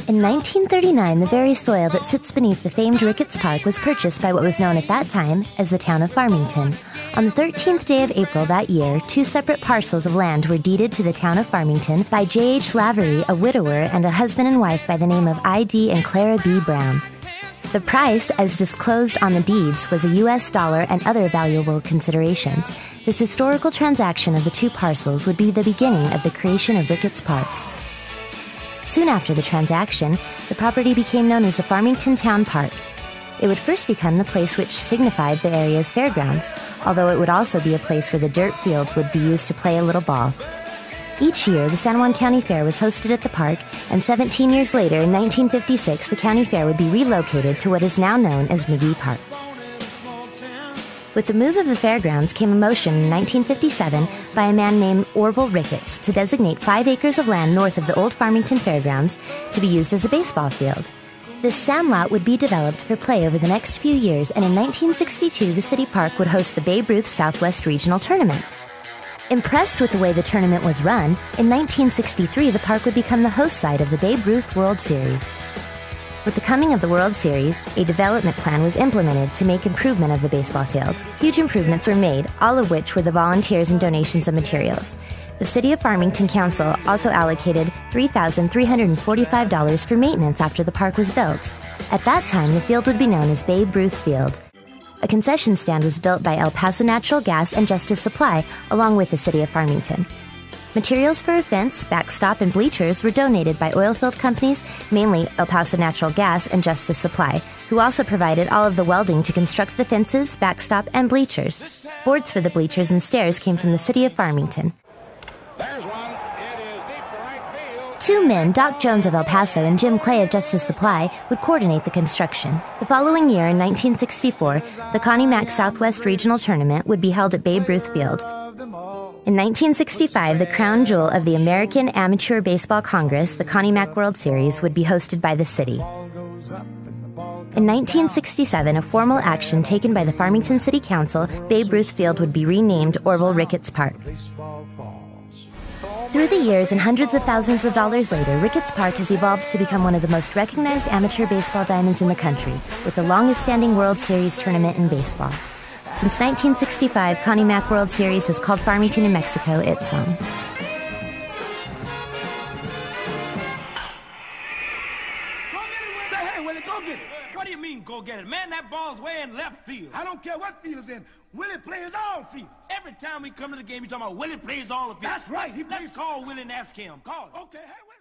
In 1939, the very soil that sits beneath the famed Ricketts Park was purchased by what was known at that time as the town of Farmington. On the 13th day of April that year, two separate parcels of land were deeded to the town of Farmington by J.H. Lavery, a widower, and a husband and wife by the name of I.D. and Clara B. Brown. The price, as disclosed on the deeds, was a U.S. dollar and other valuable considerations. This historical transaction of the two parcels would be the beginning of the creation of Ricketts Park. Soon after the transaction, the property became known as the Farmington Town Park. It would first become the place which signified the area's fairgrounds, although it would also be a place where the dirt field would be used to play a little ball. Each year, the San Juan County Fair was hosted at the park, and 17 years later, in 1956, the county fair would be relocated to what is now known as McGee Park. With the move of the fairgrounds came a motion in 1957 by a man named Orville Ricketts to designate 5 acres of land north of the old Farmington Fairgrounds to be used as a baseball field. This sandlot would be developed for play over the next few years, and in 1962 the city park would host the Babe Ruth Southwest Regional Tournament. Impressed with the way the tournament was run, in 1963 the park would become the host site of the Babe Ruth World Series. With the coming of the World Series, a development plan was implemented to make improvement of the baseball field. Huge improvements were made, all of which were the volunteers and donations of materials. The City of Farmington Council also allocated $3,345 for maintenance after the park was built. At that time, the field would be known as Babe Ruth Field. A concession stand was built by El Paso Natural Gas and Justice Supply, along with the City of Farmington. Materials for a fence, backstop, and bleachers were donated by oilfield companies, mainly El Paso Natural Gas and Justice Supply, who also provided all of the welding to construct the fences, backstop, and bleachers. Boards for the bleachers and stairs came from the City of Farmington. Two men, Doc Jones of El Paso and Jim Clay of Justice Supply, would coordinate the construction. The following year, in 1964, the Connie Mack Southwest Regional Tournament would be held at Babe Ruth Field. In 1965, the crown jewel of the American Amateur Baseball Congress, the Connie Mack World Series, would be hosted by the city. In 1967, a formal action taken by the Farmington City Council, Babe Ruth Field would be renamed Orville Ricketts Park. Through the years and hundreds of thousands of dollars later, Ricketts Park has evolved to become one of the most recognized amateur baseball diamonds in the country, with the longest-standing World Series tournament in baseball. Since 1965, Connie Mack World Series has called Farmington, New Mexico its home. Go get it, say, hey, Willie, go get it. What do you mean, go get it? Man, that ball's way in left field. I don't care what field it's in. Willie plays all field. Every time we come to the game, you talking about Willie plays all the field. That's right. Let's call Willie and ask him. Call him. Okay, hey, Willie.